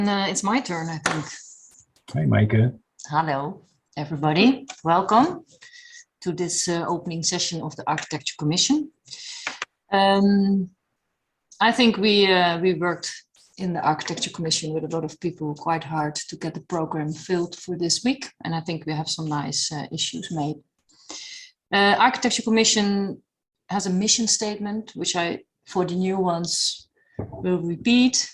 it's my turn, I think. Hi, Maaike. Hello, everybody. Welcome to this opening session of the Architecture Commission. I think we worked in the Architecture Commission with a lot of people quite hard to get the program filled for this week. And I think we have some nice issues made. Architecture Commission has a mission statement, which I, for the new ones, will repeat.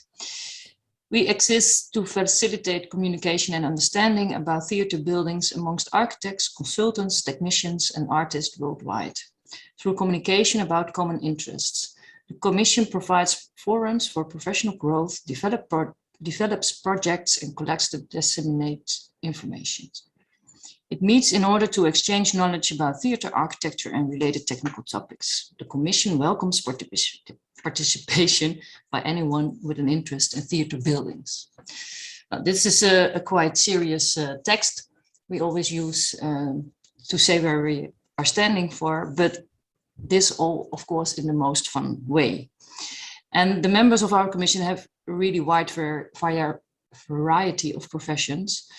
We exist to facilitate communication and understanding about theatre buildings amongst architects, consultants, technicians, and artists worldwide, through communication about common interests. The Commission provides forums for professional growth, develops projects, and collects and disseminates information. It meets in order to exchange knowledge about theatre, architecture, and related technical topics. The Commission welcomes participation by anyone with an interest in theatre buildings. This is a quite serious text we always use to say where we are standing for, but this all, of course, in the most fun way. And the members of our commission have a really wide variety of professions,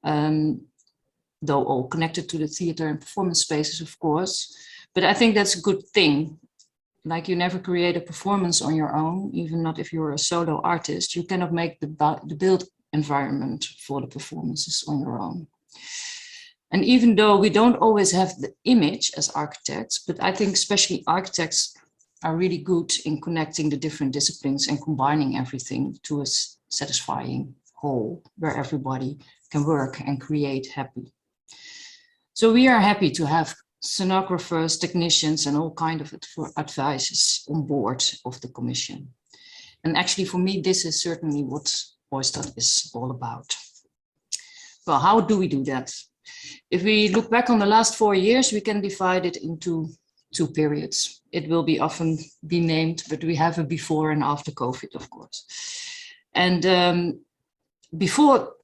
though all connected to the theatre and performance spaces, of course. But I think that's a good thing. Like, you never create a performance on your own, even not if you're a solo artist. You cannot make the build environment for the performances on your own. And even though we don't always have the image as architects, but I think especially architects are really good in connecting the different disciplines and combining everything to a satisfying whole where everybody can work and create happy. So we are happy to have scenographers, technicians, and all kinds of advices on board of the Commission. And actually, for me, this is certainly what Oyster is all about. Well, how do we do that? If we look back on the last 4 years, we can divide it into 2 periods. It will be often be named, but we have a before and after COVID, of course. And before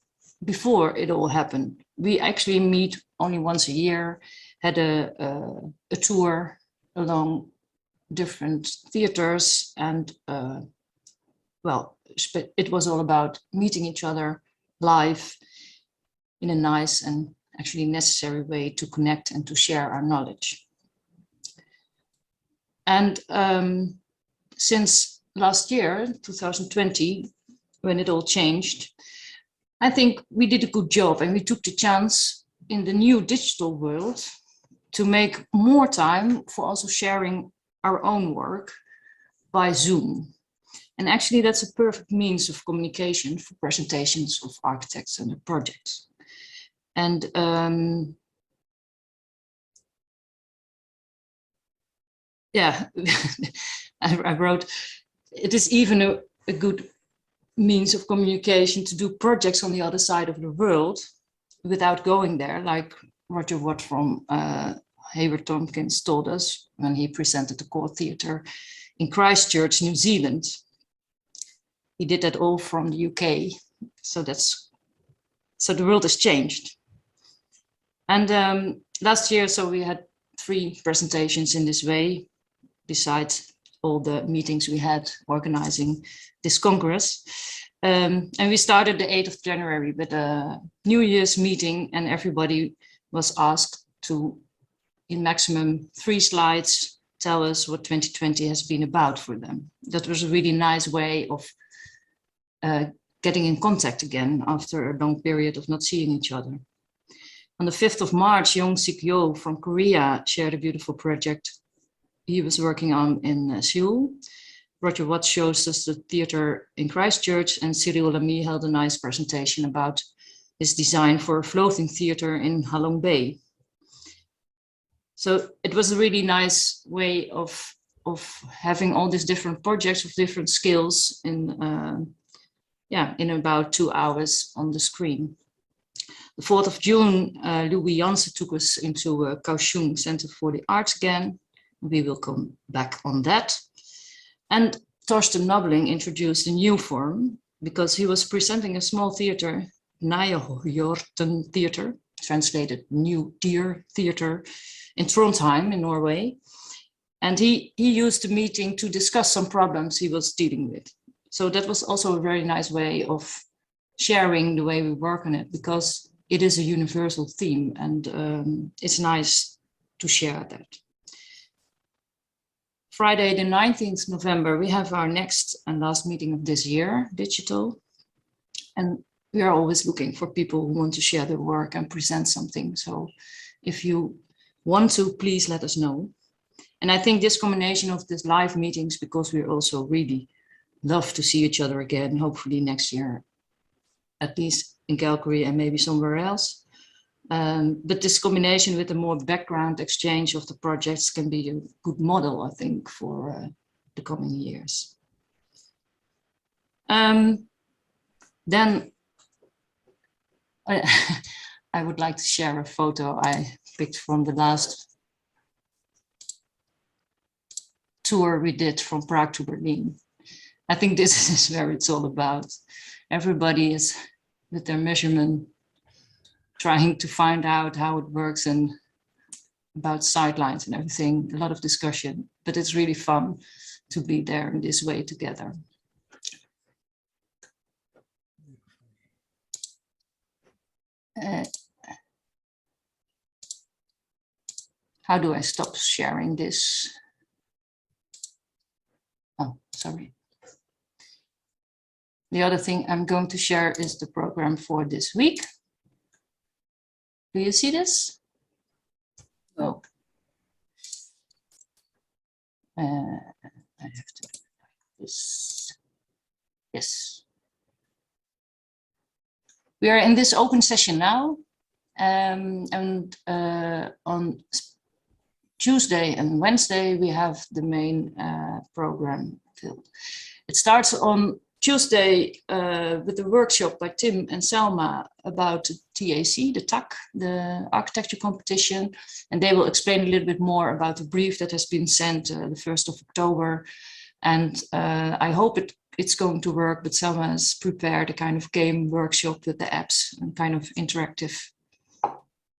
it all happened, we actually meet only once a year, had a tour along different theaters, and well, it was all about meeting each other live in a nice and actually necessary way to connect and to share our knowledge. And since last year, 2020, when it all changed, I think we did a good job, and we took the chance in the new digital world to make more time for also sharing our own work by Zoom. And actually, that's a perfect means of communication for presentations of architects and their projects. And yeah, I wrote, it is even a good means of communication to do projects on the other side of the world without going there, like Roger Watt from Hayward Tompkins told us when he presented the Ekkov Theater in Christchurch, New Zealand. He did that all from the UK. So the world has changed. And last year, so we had 3 presentations in this way, besides all the meetings we had organizing this Congress. And we started the 8th of January with a New Year's meeting, and everybody was asked to, in maximum 3 slides, tell us what 2020 has been about for them. That was a really nice way of getting in contact again after a long period of not seeing each other. On the 5th of March, Young-Sik Yo from Korea shared a beautiful project he was working on in Seoul. Roger Watt shows us the theater in Christchurch, and Cyril Lamy held a nice presentation about his design for a floating theater in Halong Bay. So it was a really nice way of having all these different projects of different skills in about 2 hours on the screen. The 4th of June, Louis Janssen took us into Kaohsiung Center for the Arts again. We will come back on that. And Torsten Nobling introduced a new form because he was presenting a small theater, Neoclassical Theatre, translated New Deer Theatre, in Trondheim in Norway. And he used the meeting to discuss some problems he was dealing with. So that was also a very nice way of sharing the way we work on it, because it is a universal theme, and it's nice to share that. Friday, the 19th November, we have our next and last meeting of this year, digital. And we are always looking for people who want to share their work and present something. So if you want to, please let us know. And I think this combination of these live meetings, because we also really love to see each other again, hopefully next year, at least in Calgary and maybe somewhere else. But this combination with a more background exchange of the projects can be a good model, I think, for the coming years. Then I would like to share a photo I picked from the last tour we did from Prague to Berlin. I think this is where it's all about. Everybody is with their measurement trying to find out how it works and about sidelines and everything, a lot of discussion, but it's really fun to be there in this way together. How do I stop sharing this? Oh, sorry. The other thing I'm going to share is the program for this week. Do you see this? Oh. I have to do this. Yes. We are in this open session now, and on Tuesday and Wednesday we have the main program filled. It starts on Tuesday with a workshop by Tim and Selma about TAC, the TAC, the architecture competition, and they will explain a little bit more about the brief that has been sent the 1st of October. And I hope it's going to work, but Selma has prepared a kind of game workshop with the apps and kind of interactive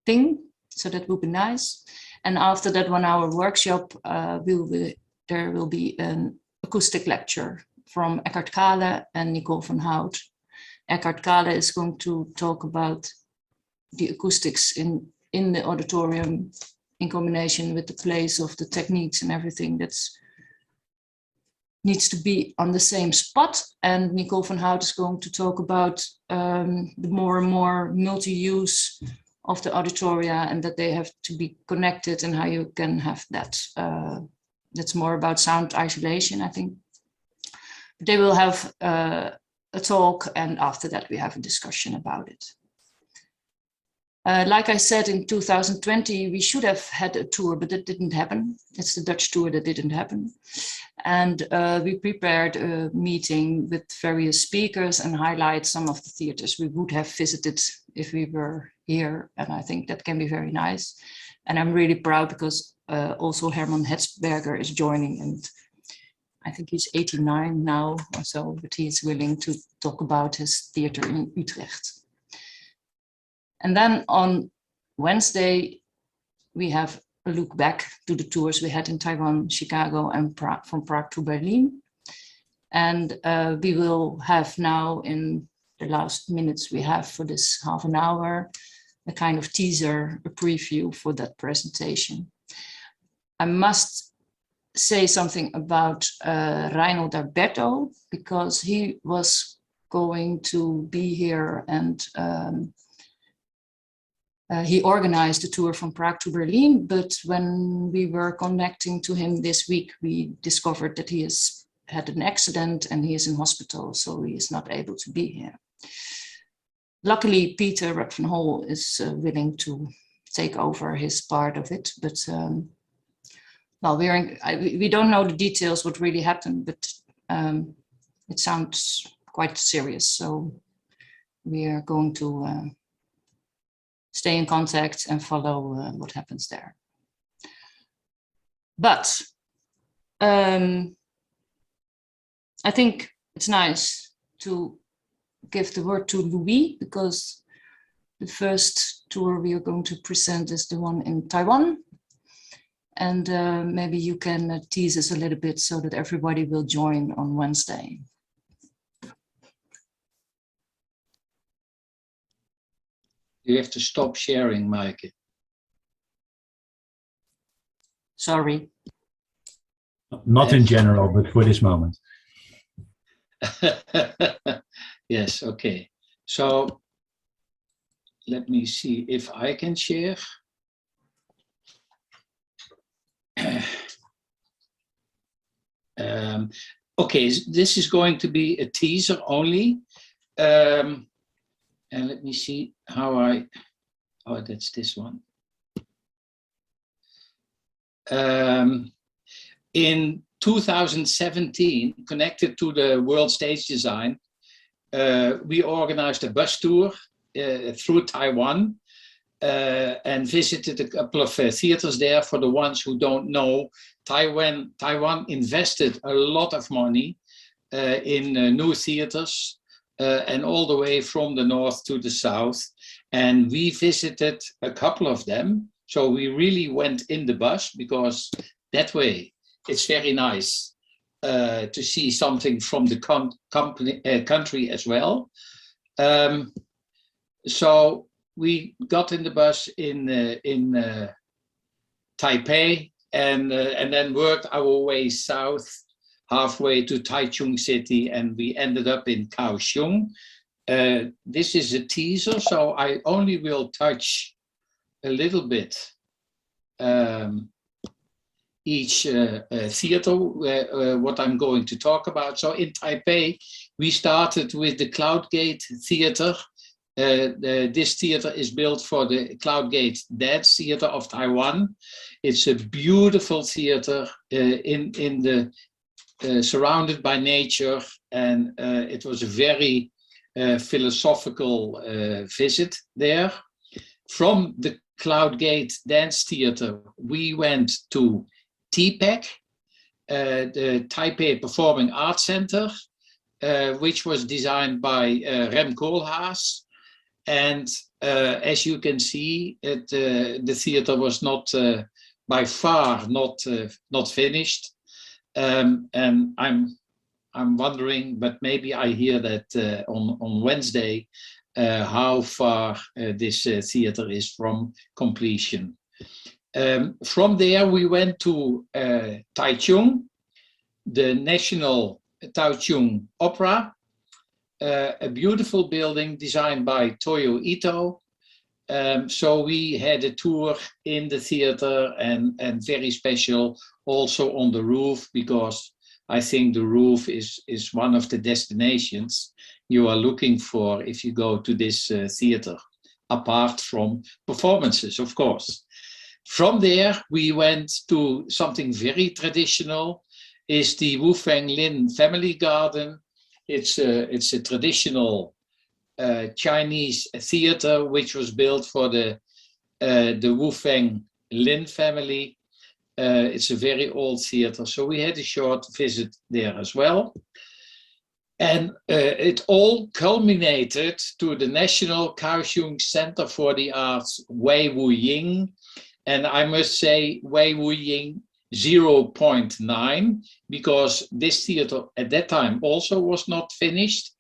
thing, so that will be nice. And after that 1 hour workshop, there will be an acoustic lecture from Ekkov Theater and Nicole van Hout. Ekkov Theater is going to talk about the acoustics in the auditorium in combination with the place of the techniques and everything that's needs to be on the same spot. And Nicole van Hout is going to talk about the more and more multi-use of the auditoria and that they have to be connected and how you can have that. That's more about sound isolation, I think. They will have a talk, and after that we have a discussion about it. Like I said, in 2020, we should have had a tour, but it didn't happen. It's the Dutch tour that didn't happen. And we prepared a meeting with various speakers and highlight some of the theaters we would have visited if we were here. And I think that can be very nice. And I'm really proud because also Herman Hetzberger is joining, and I think he's 89 now or so, but he is willing to talk about his theater in Utrecht. And then on Wednesday, we have a look back to the tours we had in Taiwan, Chicago, and from Prague to Berlin. And we will have now, in the last minutes we have for this half an hour, a kind of teaser, a preview for that presentation. I must say something about Reinhold Alberto, because he was going to be here, and he organized the tour from Prague to Berlin, but when we were connecting to him this week, we discovered that he has had an accident and he is in hospital, so he is not able to be here. Luckily, Peter Rutt van Hol is willing to take over his part of it, but well, we don't know the details, what really happened, but it sounds quite serious. So we are going to stay in contact and follow what happens there. But I think it's nice to give the word to Louis, because the first tour we are going to present is the one in Taiwan. And maybe you can tease us a little bit so that everybody will join on Wednesday. You have to stop sharing, Maaike. Sorry. Not in general, but for this moment. Yes, okay. So let me see if I can share. Okay, this is going to be a teaser only. And let me see how oh, that's this one. In 2017, connected to the World Stage Design, we organized a bus tour through Taiwan and visited a couple of theaters there. For the ones who don't know, Taiwan invested a lot of money in new theaters and all the way from the north to the south. And we visited a couple of them. So we really went in the bus because that way it's very nice to see something from the country as well. So we got in the bus in Taipei and then worked our way south halfway to Taichung City, and we ended up in Kaohsiung. This is a teaser, so I only will touch a little bit each theater, what I'm going to talk about. So in Taipei, we started with the Cloudgate Theater. This theater is built for the Cloudgate Dance Theater of Taiwan. It's a beautiful theater in the surrounded by nature, and it was a very philosophical visit there. From the Cloudgate Dance Theater, we went to TPEC, the Taipei Performing Arts Center, which was designed by Rem Koolhaas. And as you can see, the theater was not by far not finished. And I'm wondering, but maybe I hear that on Wednesday, how far this theater is from completion. From there, we went to Taichung, the National Taichung Opera, a beautiful building designed by Toyo Ito. So we had a tour in the theater and very special also on the roof, because I think the roof is one of the destinations you are looking for if you go to this theater, apart from performances, of course. From there, we went to something very traditional, is the Wu Feng Lin Family Garden. It's a traditional Chinese theater which was built for the Wu Feng Lin family. It's a very old theater, so we had a short visit there as well. And it all culminated to the National Kaohsiung Center for the Arts, Wei Wu Ying. And I must say Wei Wu Ying 0.9, because this theater at that time also was not finished.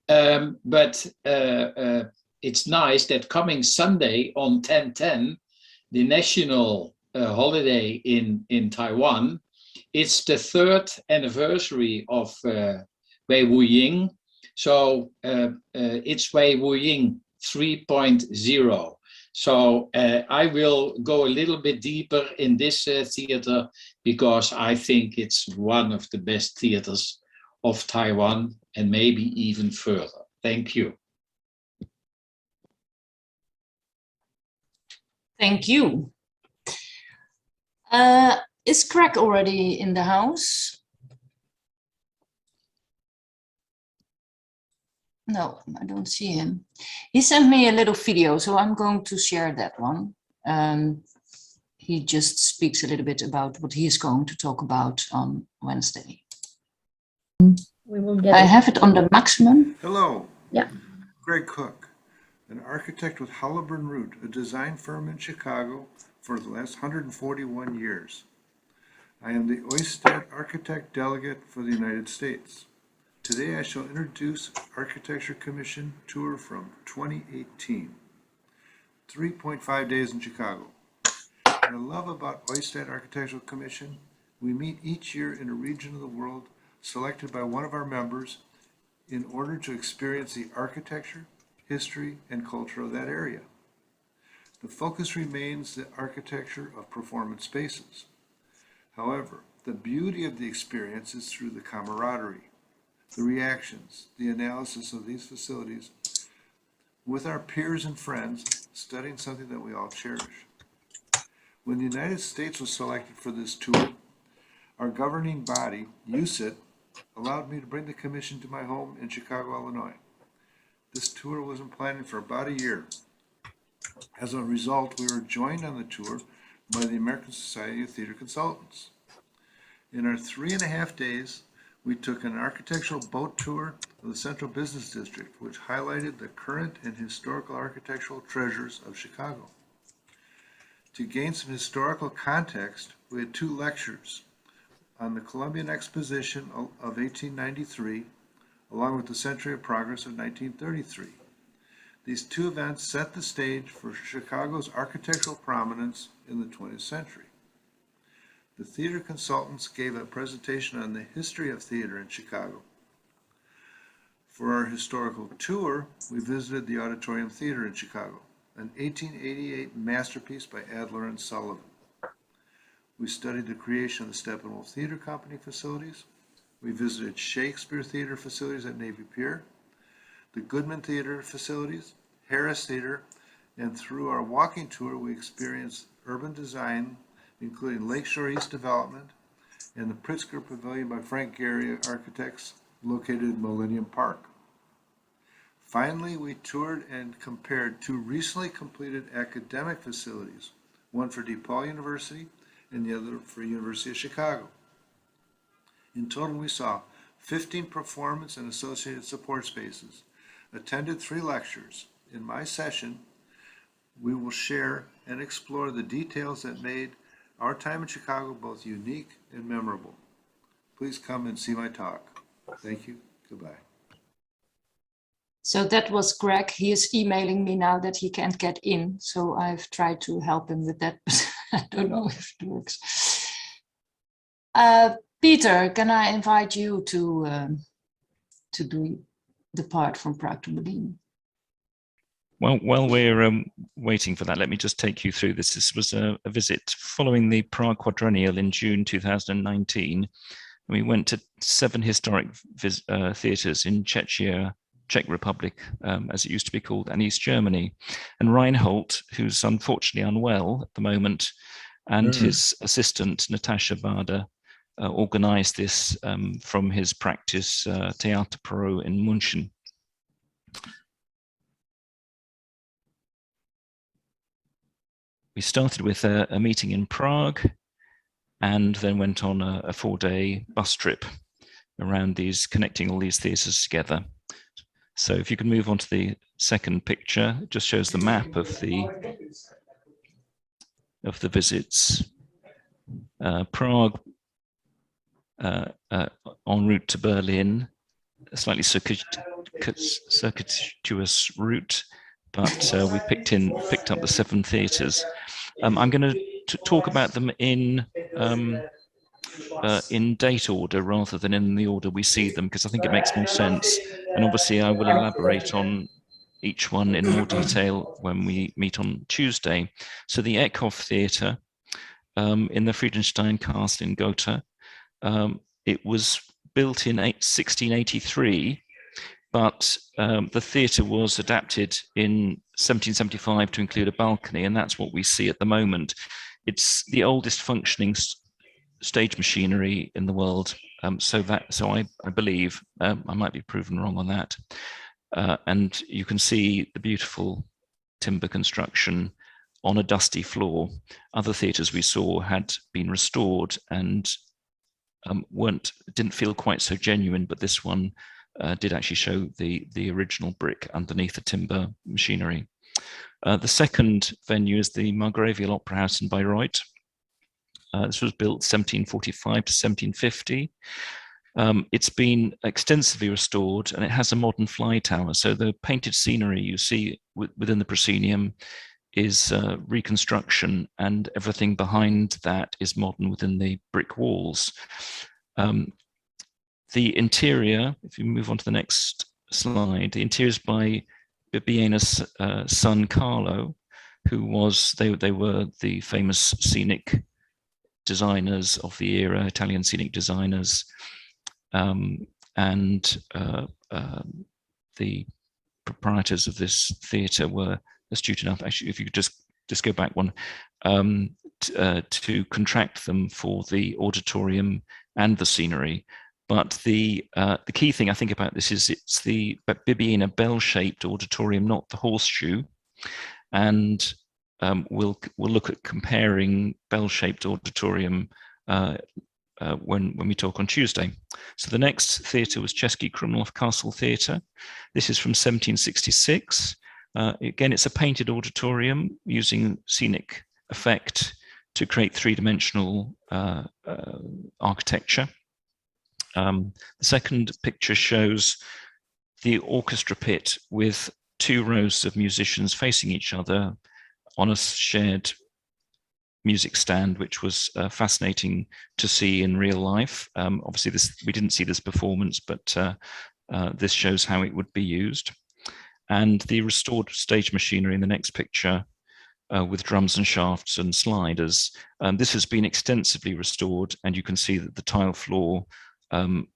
But it's nice that coming Sunday on 10/10, the national holiday in Taiwan, it's the 3rd anniversary of Wei Wu Ying. So it's Wei Wu Ying 3.0. So I will go a little bit deeper in this theater, because I think it's one of the best theaters of Taiwan, and maybe even further. Thank you. Thank you. Is Craig already in the house? No, I don't see him. He sent me a little video, so I'm going to share that one. He just speaks a little bit about what he is going to talk about on Wednesday. We will get I have it on the maximum. Hello. Yeah. Greg Cook, an architect with Halliburton Root, a design firm in Chicago for the last 141 years. I am the Oistad Architect Delegate for the United States. Today I shall introduce Architecture Commission Tour from 2018. 3.5 days in Chicago. What I love about Oistad Architectural Commission, we meet each year in a region of the world selected by one of our members in order to experience the architecture, history, and culture of that area. The focus remains the architecture of performance spaces. However, the beauty of the experience is through the camaraderie, the reactions, the analysis of these facilities with our peers and friends studying something that we all cherish. When the United States was selected for this tour, our governing body, USIT, allowed me to bring the commission to my home in Chicago, Illinois. This tour wasn't planned for about a year. As a result, we were joined on the tour by the American Society of Theater Consultants. In our 3.5 days, we took an architectural boat tour of the Central Business District, which highlighted the current and historical architectural treasures of Chicago. To gain some historical context, we had 2 lectures on the Columbian Exposition of 1893, along with the Century of Progress of 1933. These 2 events set the stage for Chicago's architectural prominence in the 20th century. The theater consultants gave a presentation on the history of theater in Chicago. For our historical tour, we visited the Auditorium Theater in Chicago, an 1888 masterpiece by Adler and Sullivan. We studied the creation of the Steppenwolf Theater Company facilities. We visited Shakespeare Theater facilities at Navy Pier, the Goodman Theater facilities, Harris Theater, and through our walking tour, we experienced urban design, including Lakeshore East Development and the Pritzker Pavilion by Frank Gehry Architects, located in Millennium Park. Finally, we toured and compared 2 recently completed academic facilities, one for DePaul University and the other for University of Chicago. In total, we saw 15 performance and associated support spaces, attended 3 lectures. In my session, we will share and explore the details that made our time in Chicago both unique and memorable. Please come and see my talk. Thank you. Goodbye. So that was Greg. He is emailing me now that he can't get in. So I've tried to help him with that, but I don't know if it works. Peter, can I invite you to do the part from Prague to Berlin? Well, while we're waiting for that, let me just take you through this. This was a visit following the Prague Quadrennial in June 2019. We went to 7 historic theatres in Czechia, Czech Republic, as it used to be called, and East Germany. And Reinhold, who's unfortunately unwell at the moment, and his assistant, Natasha Bader, organized this from his practice, Theater Pro in München. We started with a meeting in Prague and then went on a 4-day bus trip around these, connecting all these theatres together. So if you can move on to the second picture, it just shows the map of the visits. Prague en route to Berlin, a slightly circuitous route, but we picked up the 7 theatres. I'm going to talk about them in date order rather than in the order we see them, because I think it makes more sense. And obviously I will elaborate on each one in more detail when we meet on Tuesday. So the Ekkov Theater in the Friedenstein Castle in Gotha, it was built in 1683, but the theatre was adapted in 1775 to include a balcony, and that's what we see at the moment. It's the oldest functioning stage machinery in the world. So I believe, I might be proven wrong on that. And you can see the beautiful timber construction on a dusty floor. Other theatres we saw had been restored and didn't feel quite so genuine, but this one did actually show the original brick underneath the timber machinery. The second venue is the Magravial Opera House in Byroid. This was built 1745 to 1750. It's been extensively restored, and it has a modern fly tower. So the painted scenery you see within the proscenium is reconstruction, and everything behind that is modern within the brick walls. The interior, if you move on to the next slide, the interior is by Bibbieni's son Carlo, who was, they were the famous scenic designers of the era, Italian scenic designers, and the proprietors of this theatre were astute enough, actually, if you could just go back one, to contract them for the auditorium and the scenery. But the key thing I think about this is it's the Bibbiena bell-shaped auditorium, not the horseshoe. And we'll look at comparing bell-shaped auditorium when we talk on Tuesday. So the next theatre was Český Krumlov Castle Theatre. This is from 1766. Again, it's a painted auditorium using scenic effect to create three-dimensional architecture. The second picture shows the orchestra pit with two rows of musicians facing each other on a shared music stand, which was fascinating to see in real life. Obviously, we didn't see this performance, but this shows how it would be used. And the restored stage machinery in the next picture with drums and shafts and sliders. This has been extensively restored, and you can see that the tile floor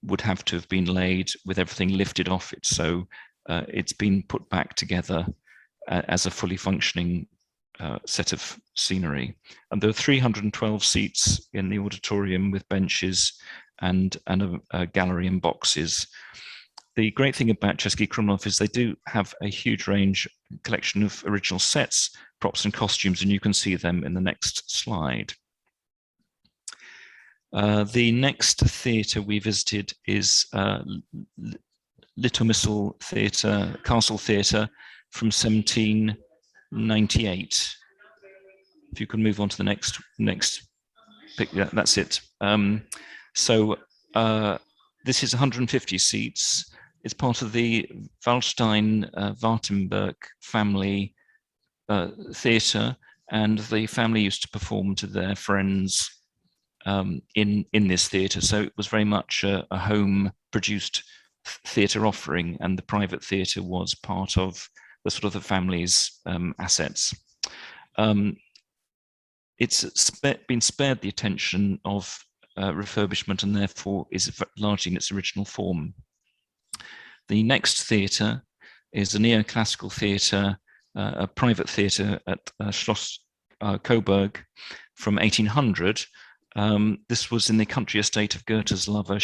would have to have been laid with everything lifted off it. So it's been put back together as a fully functioning set of scenery. And there are 312 seats in the auditorium with benches and a gallery and boxes. The great thing about Český Krumlov is they do have a huge collection of original sets, props and costumes, and you can see them in the next slide. The next theatre we visited is Litomyšl Theatre, Castle Theatre from 1798. If you can move on to the next picture, yeah, that's it. This is 150 seats. It's part of the Waldstein-Wartenberg family theatre, and the family used to perform to their friends in this theatre. So it was very much a home-produced theatre offering, and the private theatre was part of the sort of the family's assets. It's been spared the attention of refurbishment, and therefore is largely in its original form. The next theatre is a Neoclassical Theatre, a private theatre at Schloss Coburg from 1800. This was in the country estate of Goethe's lover,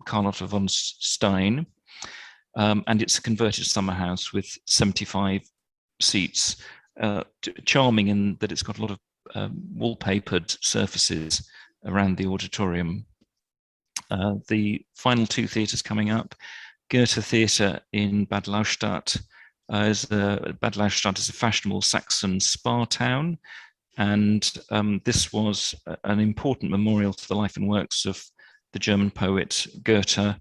Carlotta von Stein, and it's a converted summer house with 75 seats, charming in that it's got a lot of wallpapered surfaces around the auditorium. The final two theatres coming up, Goethe Theatre in Bad Laustadt. Bad Laustadt is a fashionable Saxon spa town, and this was an important memorial to the life and works of the German poet Goethe.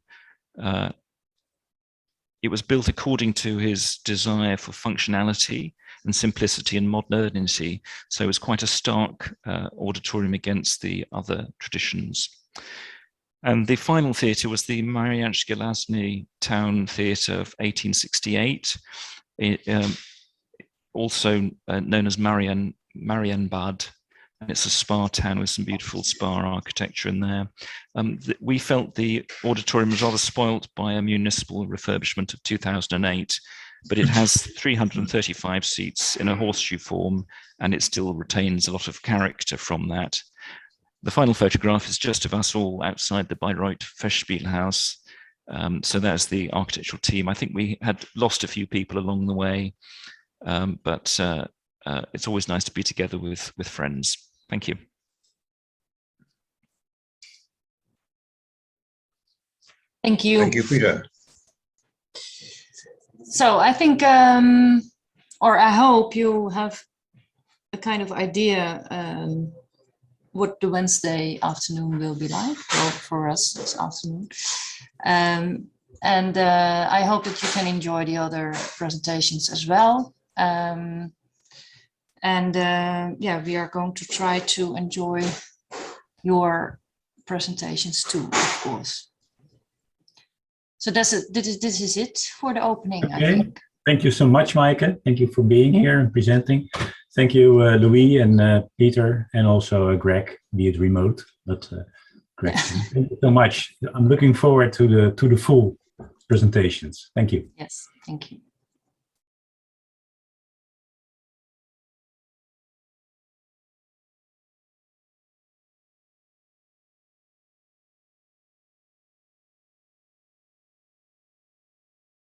It was built according to his desire for functionality and simplicity and modernity, so it was quite a stark auditorium against the other traditions. And the final theatre was the Mariánské Lázně Town Theatre of 1868, also known as Marienbad, and it's a spa town with some beautiful spa architecture in there. We felt the auditorium was rather spoilt by a municipal refurbishment of 2008, but it has 335 seats in a horseshoe form, and it still retains a lot of character from that. The final photograph is just of us all outside the Byroid Festspielhaus. So that's the architectural team. I think we had lost a few people along the way, but it's always nice to be together with friends. Thank you. Thank you. Thank you, Peter. So I think, or I hope you have a kind of idea what the Wednesday afternoon will be like, well, for us this afternoon. And I hope that you can enjoy the other presentations as well. And yeah, we are going to try to enjoy your presentations too, of course. So this is it for the opening, I Okay. think. Thank you so much, Maaike. Thank you for being here and presenting. Thank you, Louis and Peter, and also Greg, be it remote. But Greg, thank you so much. I'm looking forward to the full presentations. Thank you. Yes, thank you.